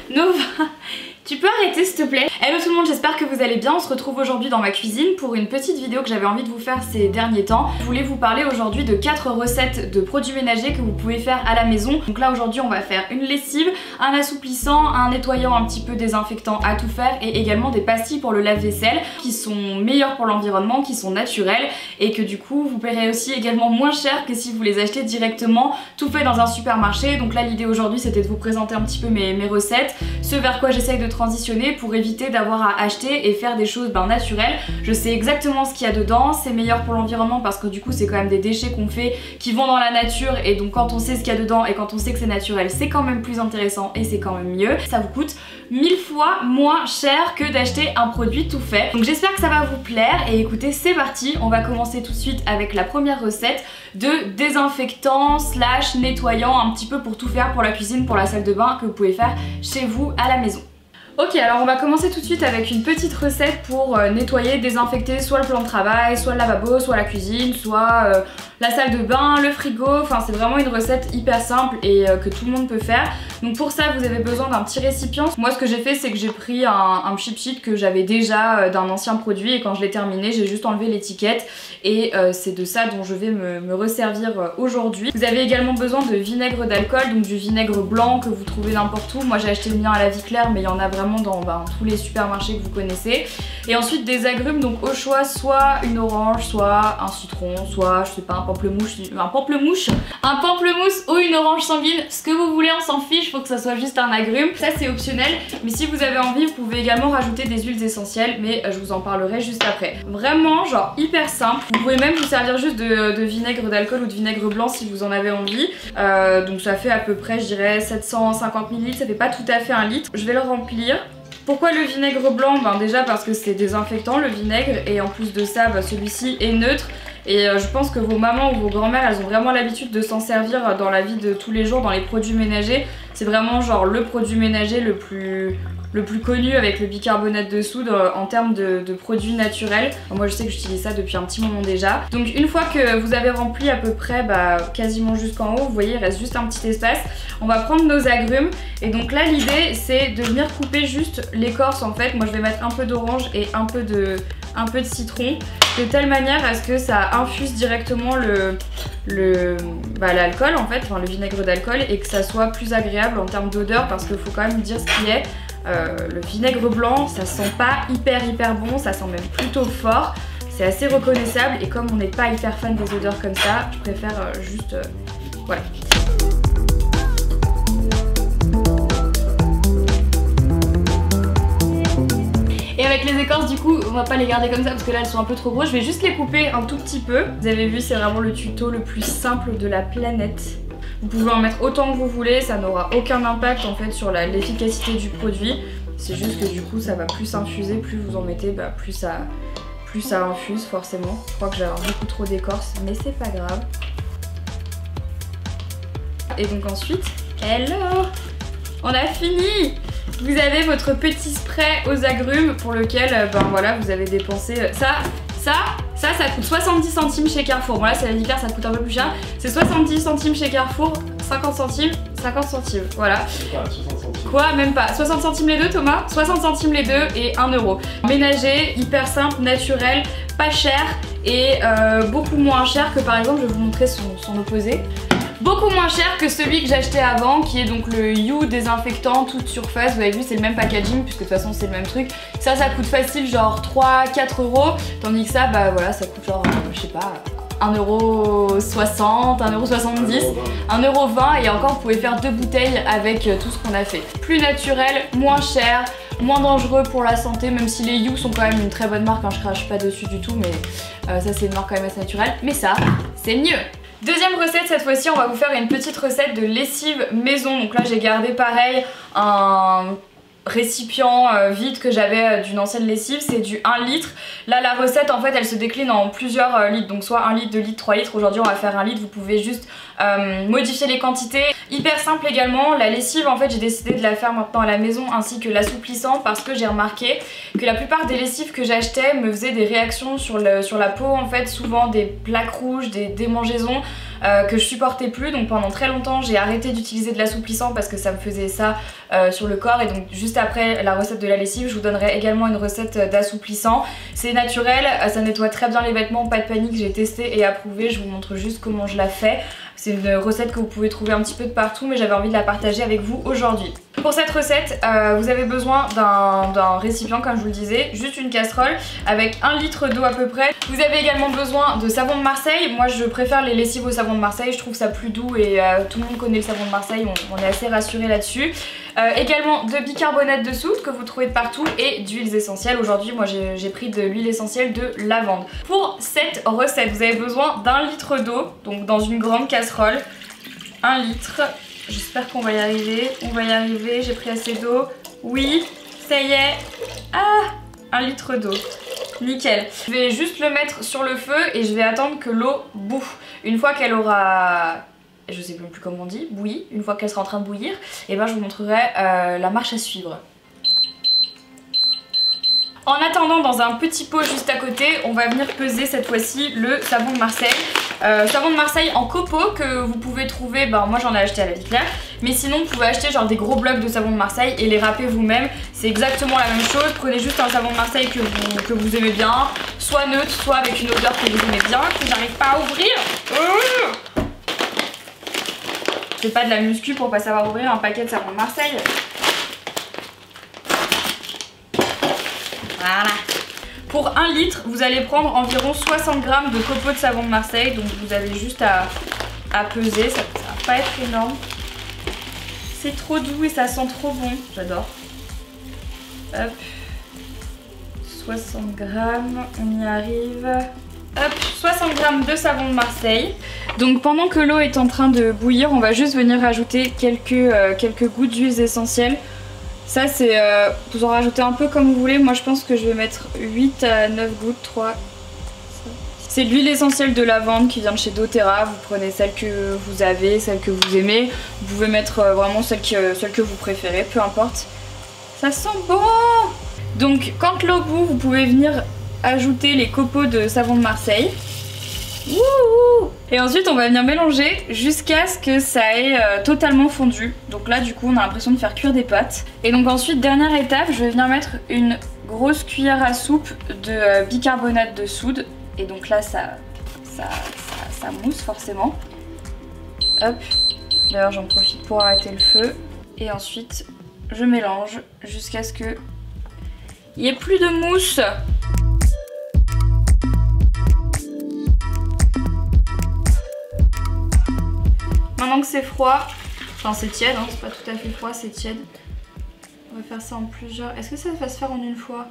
Nova, tu peux arrêter s'il te plaît? Hello tout le monde, j'espère que vous allez bien. On se retrouve aujourd'hui dans ma cuisine pour une petite vidéo que j'avais envie de vous faire ces derniers temps. Je voulais vous parler aujourd'hui de 4 recettes de produits ménagers que vous pouvez faire à la maison. Donc là aujourd'hui on va faire une lessive, un assouplissant, un nettoyant un petit peu désinfectant à tout faire et également des pastilles pour le lave-vaisselle qui sont meilleures pour l'environnement, qui sont naturelles et que du coup vous paierez aussi également moins cher que si vous les achetez directement tout fait dans un supermarché. Donc là l'idée aujourd'hui c'était de vous présenter un petit peu mes recettes, ce vers quoi j'essaye de transitionner pour éviter d'avoir à acheter et faire des choses naturelles. Je sais exactement ce qu'il y a dedans, c'est meilleur pour l'environnement parce que du coup c'est quand même des déchets qu'on fait qui vont dans la nature et donc quand on sait ce qu'il y a dedans et quand on sait que c'est naturel c'est quand même plus intéressant et c'est quand même mieux. Ça vous coûte 1000 fois moins cher que d'acheter un produit tout fait. Donc j'espère que ça va vous plaire et écoutez c'est parti, on va commencer tout de suite avec la première recette de désinfectant slash nettoyant un petit peu pour tout faire pour la cuisine, pour la salle de bain que vous pouvez faire chez vous à la maison. Ok, alors on va commencer tout de suite avec une petite recette pour nettoyer, désinfecter soit le plan de travail, soit le lavabo, soit la cuisine, soit la salle de bain, le frigo. Enfin c'est vraiment une recette hyper simple et que tout le monde peut faire. Donc pour ça vous avez besoin d'un petit récipient. Moi ce que j'ai fait c'est que j'ai pris un cheap sheet que j'avais déjà d'un ancien produit et quand je l'ai terminé j'ai juste enlevé l'étiquette et c'est de ça dont je vais me resservir aujourd'hui. Vous avez également besoin de vinaigre d'alcool, donc du vinaigre blanc que vous trouvez n'importe où. Moi j'ai acheté le mien à la Vie Claire mais il y en a vraiment dans tous les supermarchés que vous connaissez. Et ensuite des agrumes, donc au choix soit une orange, soit un citron, soit je sais pas un pamplemousse ou une orange sanguine, ce que vous voulez on s'en fiche, faut que ça soit juste un agrume. Ça c'est optionnel, mais si vous avez envie vous pouvez également rajouter des huiles essentielles, mais je vous en parlerai juste après. Vraiment genre hyper simple, vous pouvez même vous servir juste de vinaigre d'alcool ou de vinaigre blanc si vous en avez envie. Donc ça fait à peu près je dirais 750 ml, ça fait pas tout à fait un litre. Je vais le remplir. Pourquoi le vinaigre blanc? Déjà parce que c'est désinfectant le vinaigre et en plus de ça celui-ci est neutre et je pense que vos mamans ou vos grand-mères elles ont vraiment l'habitude de s'en servir dans la vie de tous les jours dans les produits ménagers. C'est vraiment genre le produit ménager le plus connu avec le bicarbonate de soude en termes de produits naturels. Moi je sais que j'utilise ça depuis un petit moment déjà. Donc une fois que vous avez rempli à peu près quasiment jusqu'en haut, vous voyez il reste juste un petit espace. On va prendre nos agrumes et donc là l'idée c'est de venir couper juste l'écorce en fait. Moi je vais mettre un peu d'orange et un peu de citron de telle manière à ce que ça infuse directement l'alcool en fait, enfin le vinaigre d'alcool et que ça soit plus agréable en termes d'odeur parce qu'il faut quand même dire ce qui est. Le vinaigre blanc ça sent pas hyper bon, ça sent même plutôt fort, c'est assez reconnaissable et comme on n'est pas hyper fan des odeurs comme ça, je préfère juste voilà. Et avec les écorces du coup on va pas les garder comme ça parce que là elles sont un peu trop grosses, je vais juste les couper un tout petit peu. Vous avez vu c'est vraiment le tuto le plus simple de la planète. Vous pouvez en mettre autant que vous voulez, ça n'aura aucun impact en fait sur l'efficacité du produit. C'est juste que du coup ça va plus infuser, plus vous en mettez, plus ça infuse forcément. Je crois que j'ai beaucoup trop d'écorce mais c'est pas grave. Et donc ensuite, hello, on a fini. Vous avez votre petit spray aux agrumes pour lequel voilà vous avez dépensé ça coûte 70 centimes chez Carrefour. Bon là c'est la Vie Claire, ça coûte un peu plus cher. C'est 70 centimes chez Carrefour, 50 centimes, voilà. Quoi? Même pas. 60 centimes les deux Thomas? 60 centimes les deux et 1 euro. Ménager, hyper simple, naturel, pas cher et beaucoup moins cher que par exemple, je vais vous montrer son opposé. Beaucoup moins cher que celui que j'achetais avant qui est donc le You désinfectant toute surface. Vous avez vu c'est le même packaging puisque de toute façon c'est le même truc. Ça coûte facile genre 3-4 euros tandis que ça voilà ça coûte genre je sais pas 1,60€, 1,70€, 1,20€ et encore vous pouvez faire 2 bouteilles avec tout ce qu'on a fait. Plus naturel, moins cher, moins dangereux pour la santé même si les You sont quand même une très bonne marque, hein, je crache pas dessus du tout mais ça c'est une marque quand même assez naturelle mais ça c'est mieux. Deuxième recette, cette fois-ci on va vous faire une petite recette de lessive maison. Donc là j'ai gardé pareil un récipient vide que j'avais d'une ancienne lessive, c'est du 1 litre. Là la recette en fait elle se décline en plusieurs litres, donc soit 1 litre, 2 litres, 3 litres. Aujourd'hui on va faire 1 litre, vous pouvez juste modifier les quantités. Hyper simple également, la lessive en fait j'ai décidé de la faire maintenant à la maison ainsi que l'assouplissant parce que j'ai remarqué que la plupart des lessives que j'achetais me faisaient des réactions sur la peau en fait, souvent des plaques rouges, des démangeaisons. que je supportais plus. Donc pendant très longtemps j'ai arrêté d'utiliser de l'assouplissant parce que ça me faisait ça sur le corps. Et donc juste après la recette de la lessive, je vous donnerai également une recette d'assouplissant. C'est naturel, ça nettoie très bien les vêtements, pas de panique, j'ai testé et approuvé. Je vous montre juste comment je la fais. C'est une recette que vous pouvez trouver un petit peu de partout, mais j'avais envie de la partager avec vous aujourd'hui. Pour cette recette, vous avez besoin d'un récipient, comme je vous le disais, juste une casserole avec 1 litre d'eau à peu près. Vous avez également besoin de savon de Marseille. Moi je préfère les lessives au savon de Marseille, je trouve ça plus doux et tout le monde connaît le savon de Marseille, on est assez rassuré là-dessus. Également de bicarbonate de soude que vous trouvez de partout et d'huiles essentielles. Aujourd'hui moi j'ai pris de l'huile essentielle de lavande. Pour cette recette vous avez besoin d'1 litre d'eau, donc dans une grande casserole, 1 litre. J'espère qu'on va y arriver, on va y arriver, j'ai pris assez d'eau. Oui, ça y est. Ah, 1 litre d'eau. Nickel. Je vais juste le mettre sur le feu et je vais attendre que l'eau bouffe. Une fois qu'elle aura... je sais même plus comment on dit, bouilli, une fois qu'elle sera en train de bouillir, et ben je vous montrerai la marche à suivre. En attendant, dans un petit pot juste à côté, on va venir peser cette fois-ci le savon de Marseille. Savon de Marseille en copeaux que vous pouvez trouver, moi j'en ai acheté à la Leclerc, mais sinon vous pouvez acheter genre des gros blocs de savon de Marseille et les râper vous-même. C'est exactement la même chose, prenez juste un savon de Marseille que vous aimez bien, soit neutre, soit avec une odeur que vous aimez bien, que j'arrive pas à ouvrir. C'est pas de la muscu pour pas savoir ouvrir un paquet de savon de Marseille. Voilà. Pour 1 litre, vous allez prendre environ 60 g de copeaux de savon de Marseille. Donc vous avez juste à peser, ça va pas être énorme. C'est trop doux et ça sent trop bon, j'adore. Hop, 60 g, on y arrive. Hop, 60 g de savon de Marseille. Donc pendant que l'eau est en train de bouillir, on va juste venir rajouter quelques gouttes d'huiles essentielles. Ça c'est, vous en rajoutez un peu comme vous voulez, moi je pense que je vais mettre 8 à 9 gouttes, 3. C'est de l'huile essentielle de lavande qui vient de chez doTERRA, vous prenez celle que vous avez, celle que vous aimez. Vous pouvez mettre vraiment celle que vous préférez, peu importe. Ça sent bon! Donc quand l'eau bout, vous pouvez venir ajouter les copeaux de savon de Marseille. Wouhou! Et ensuite on va venir mélanger jusqu'à ce que ça ait totalement fondu. Donc là du coup on a l'impression de faire cuire des pâtes. Et donc ensuite dernière étape, je vais venir mettre une grosse cuillère à soupe de bicarbonate de soude. Et donc là ça mousse forcément. Hop, d'ailleurs j'en profite pour arrêter le feu. Et ensuite je mélange jusqu'à ce que il n'y ait plus de mousse. Maintenant que c'est froid, enfin c'est tiède, hein, c'est pas tout à fait froid, c'est tiède. On va faire ça en plusieurs. Est-ce que ça va se faire en une fois?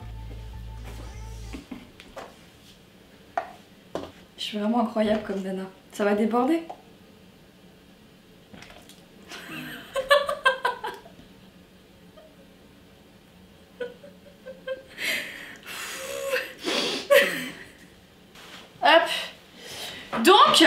Je suis vraiment incroyable comme nana. Ça va déborder. Hop. Donc...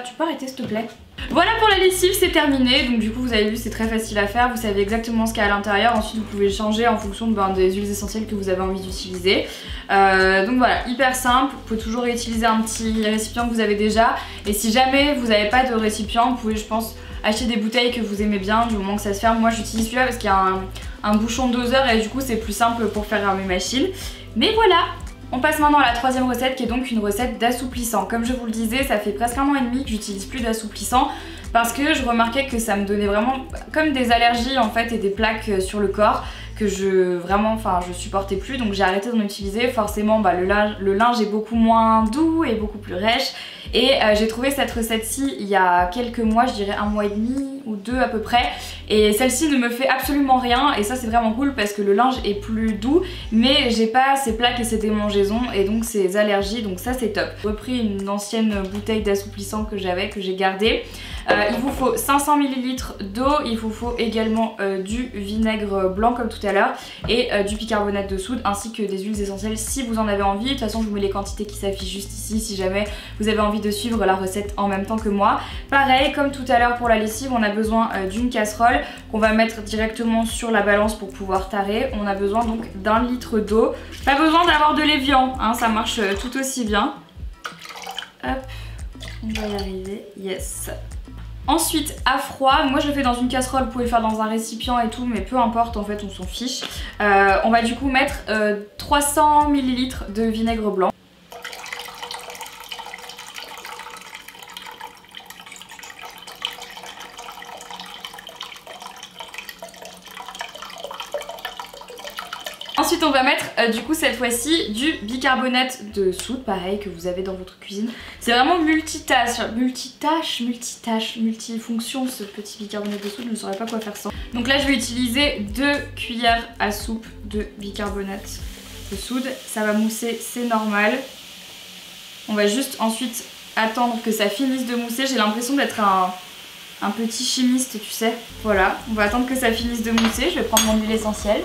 tu peux arrêter s'il te plaît. Voilà pour la lessive, c'est terminé. Donc du coup vous avez vu, c'est très facile à faire. Vous savez exactement ce qu'il y a à l'intérieur. Ensuite vous pouvez changer en fonction des huiles essentielles que vous avez envie d'utiliser. Donc voilà, hyper simple. Vous pouvez toujours réutiliser un petit récipient que vous avez déjà. Et si jamais vous n'avez pas de récipient, vous pouvez je pense acheter des bouteilles que vous aimez bien du moment que ça se ferme. Moi j'utilise celui-là parce qu'il y a un bouchon doseur et du coup c'est plus simple pour faire mes machines. Mais voilà. On passe maintenant à la troisième recette qui est donc une recette d'assouplissant. Comme je vous le disais, ça fait presque 1 an et demi que j'utilise plus d'assouplissant parce que je remarquais que ça me donnait vraiment comme des allergies en fait et des plaques sur le corps que je supportais plus, donc j'ai arrêté d'en utiliser. Forcément le linge est beaucoup moins doux et beaucoup plus rêche et j'ai trouvé cette recette-ci il y a quelques mois, je dirais 1 mois et demi ou 2 à peu près, et celle-ci ne me fait absolument rien et ça c'est vraiment cool parce que le linge est plus doux mais j'ai pas ces plaques et ces démangeaisons et donc ces allergies, donc ça c'est top. J'ai repris une ancienne bouteille d'assouplissant que j'ai gardée. Il vous faut 500 ml d'eau, il vous faut également du vinaigre blanc comme tout à l'heure et du bicarbonate de soude ainsi que des huiles essentielles si vous en avez envie. De toute façon je vous mets les quantités qui s'affichent juste ici si jamais vous avez envie de suivre la recette en même temps que moi. Pareil comme tout à l'heure pour la lessive, on a besoin d'une casserole qu'on va mettre directement sur la balance pour pouvoir tarer. On a besoin donc d'1 litre d'eau. Pas besoin d'avoir de l'évian, hein, ça marche tout aussi bien. Hop. On va y arriver, yes. Ensuite, à froid, moi je le fais dans une casserole, vous pouvez le faire dans un récipient et tout, mais peu importe, en fait on s'en fiche. On va du coup mettre 300 ml de vinaigre blanc. Ensuite on va mettre du coup cette fois-ci du bicarbonate de soude, pareil que vous avez dans votre cuisine. C'est vraiment multifonction ce petit bicarbonate de soude, je ne saurais pas quoi faire sans. Donc là je vais utiliser 2 cuillères à soupe de bicarbonate de soude. Ça va mousser, c'est normal. On va juste ensuite attendre que ça finisse de mousser. J'ai l'impression d'être un petit chimiste, tu sais. Voilà, on va attendre que ça finisse de mousser. Je vais prendre mon huile essentielle.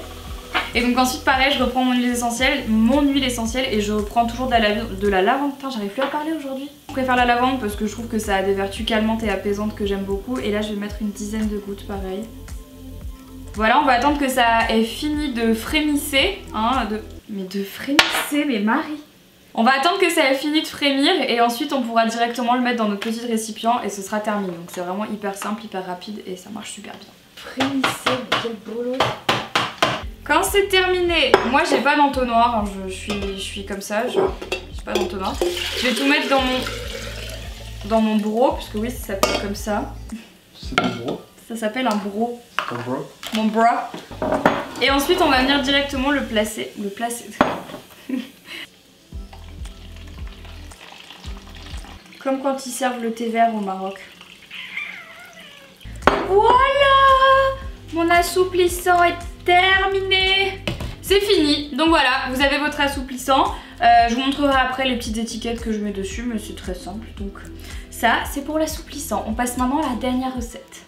Et donc ensuite pareil, je reprends mon huile essentielle et je reprends toujours de la lavande. Putain, j'arrive plus à parler aujourd'hui. Je préfère la lavande parce que je trouve que ça a des vertus calmantes et apaisantes que j'aime beaucoup. Et là je vais mettre une dizaine de gouttes pareil. Voilà, on va attendre que ça ait fini de frémisser. Hein, mais Marie. On va attendre que ça ait fini de frémir et ensuite on pourra directement le mettre dans notre petit récipient et ce sera terminé. Donc c'est vraiment hyper simple, hyper rapide et ça marche super bien. Frémissez, quel boulot. Quand c'est terminé, moi j'ai pas d'entonnoir, hein, je suis comme ça, j'ai pas d'entonnoir. Je vais tout mettre dans mon bro, parce que oui ça s'appelle comme ça. C'est un bro? Ça s'appelle un bro. Ton bro? Mon bro. Et ensuite on va venir directement le placer. Comme quand ils servent le thé vert au Maroc. Voilà! Mon assouplissant est terminé. C'est fini. Donc voilà, vous avez votre assouplissant. Je vous montrerai après les petites étiquettes que je mets dessus, mais c'est très simple. Donc ça, c'est pour l'assouplissant. On passe maintenant à la dernière recette.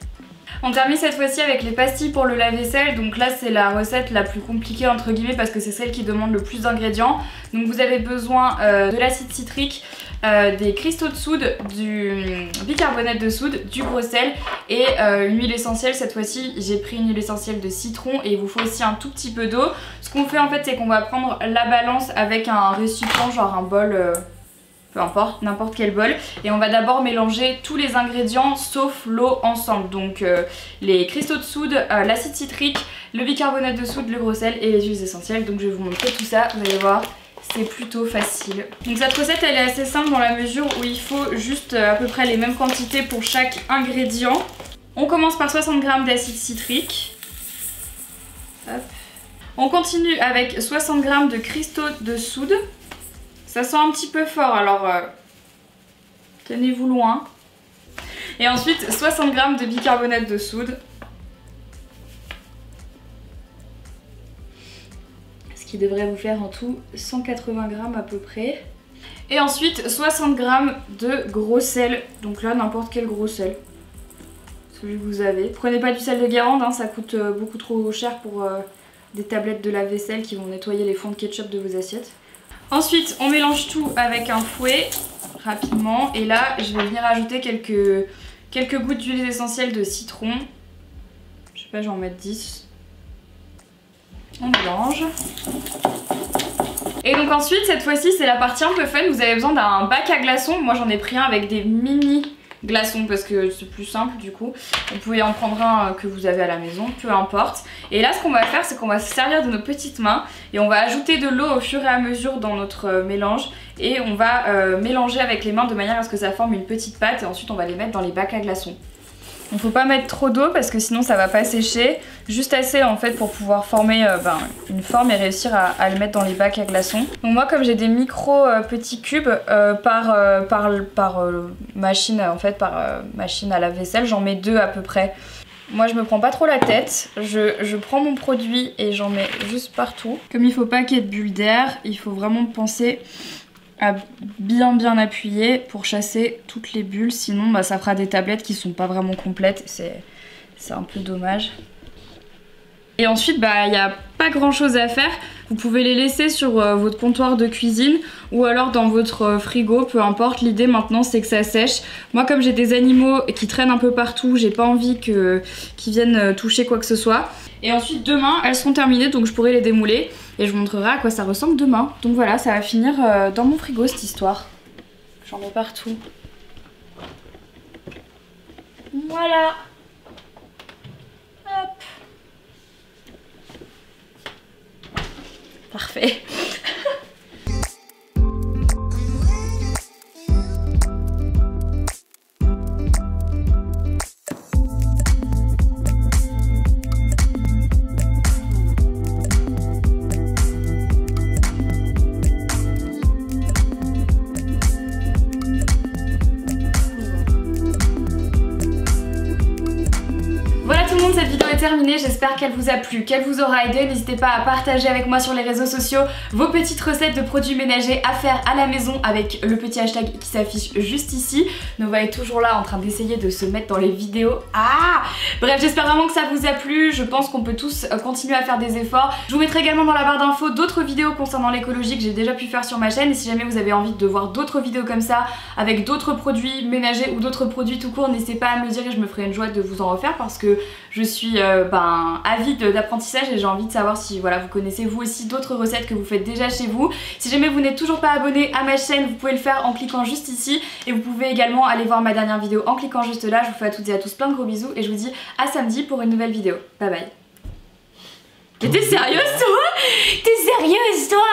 On termine cette fois-ci avec les pastilles pour le lave-vaisselle. Donc là, c'est la recette la plus compliquée entre guillemets parce que c'est celle qui demande le plus d'ingrédients. Donc vous avez besoin de l'acide citrique, des cristaux de soude, du bicarbonate de soude, du gros sel et une huile essentielle. Cette fois-ci j'ai pris une huile essentielle de citron et il vous faut aussi un tout petit peu d'eau. Ce qu'on fait en fait c'est qu'on va prendre la balance avec un récipient, genre un bol, peu importe, n'importe quel bol, et on va d'abord mélanger tous les ingrédients sauf l'eau ensemble. Donc les cristaux de soude, l'acide citrique, le bicarbonate de soude, le gros sel et les huiles essentielles. Donc je vais vous montrer tout ça, vous allez voir. C'est plutôt facile. Donc cette recette elle est assez simple dans la mesure où il faut juste à peu près les mêmes quantités pour chaque ingrédient. On commence par 60 g d'acide citrique. Hop. On continue avec 60 g de cristaux de soude. Ça sent un petit peu fort alors tenez-vous loin. Et ensuite 60 g de bicarbonate de soude. Qui devrait vous faire en tout 180 g à peu près. Et ensuite 60 g de gros sel. Donc là n'importe quel gros sel. Celui que vous avez. Prenez pas du sel de Guérande, hein, ça coûte beaucoup trop cher pour des tablettes de lave-vaisselle qui vont nettoyer les fonds de ketchup de vos assiettes. Ensuite on mélange tout avec un fouet rapidement. Et là je vais venir ajouter quelques gouttes d'huile essentielle de citron. Je sais pas, je vais en mettre 10. On mélange. Et donc ensuite cette fois-ci c'est la partie un peu fun. Vous avez besoin d'un bac à glaçons. Moi j'en ai pris un avec des mini glaçons parce que c'est plus simple du coup. Vous pouvez en prendre un que vous avez à la maison, peu importe. Et là ce qu'on va faire c'est qu'on va se servir de nos petites mains et on va ajouter de l'eau au fur et à mesure dans notre mélange. Et on va mélanger avec les mains de manière à ce que ça forme une petite pâte. Et ensuite on va les mettre dans les bacs à glaçons. Il ne faut pas mettre trop d'eau parce que sinon ça va pas sécher. Juste assez en fait pour pouvoir former une forme et réussir à le mettre dans les bacs à glaçons. Donc moi comme j'ai des micro petits cubes par machine en fait, par machine à lave-vaisselle, j'en mets 2 à peu près. Moi je me prends pas trop la tête, je prends mon produit et j'en mets juste partout. Comme il faut pas qu'il y ait de bulles d'air, il faut vraiment penser à bien appuyer pour chasser toutes les bulles, sinon ça fera des tablettes qui sont pas vraiment complètes, c'est un peu dommage. Et ensuite il n'y a pas grand chose à faire, vous pouvez les laisser sur votre comptoir de cuisine ou alors dans votre frigo, peu importe. L'idée maintenant c'est que ça sèche. Moi comme j'ai des animaux qui traînent un peu partout, j'ai pas envie qu'ils viennent toucher quoi que ce soit. Et ensuite demain elles seront terminées donc je pourrai les démouler et je vous montrerai à quoi ça ressemble demain. Donc voilà, ça va finir dans mon frigo cette histoire. J'en mets partout. Voilà. Hop. Parfait. Cette vidéo est terminée, j'espère qu'elle vous a plu, qu'elle vous aura aidé. N'hésitez pas à partager avec moi sur les réseaux sociaux vos petites recettes de produits ménagers à faire à la maison avec le petit hashtag qui s'affiche juste ici. Nova est toujours là en train d'essayer de se mettre dans les vidéos. Bref, j'espère vraiment que ça vous a plu. Je pense qu'on peut tous continuer à faire des efforts. Je vous mettrai également dans la barre d'infos d'autres vidéos concernant l'écologie que j'ai déjà pu faire sur ma chaîne. Et si jamais vous avez envie de voir d'autres vidéos comme ça avec d'autres produits ménagers ou d'autres produits tout court, n'hésitez pas à me le dire et je me ferai une joie de vous en refaire parce que je suis avide d'apprentissage et j'ai envie de savoir si voilà, vous connaissez vous aussi d'autres recettes que vous faites déjà chez vous. Si jamais vous n'êtes toujours pas abonné à ma chaîne, vous pouvez le faire en cliquant juste ici et vous pouvez également aller voir ma dernière vidéo en cliquant juste là. Je vous fais à toutes et à tous plein de gros bisous et je vous dis à samedi pour une nouvelle vidéo. Bye bye. Mais t'es sérieuse toi? T'es sérieuse toi?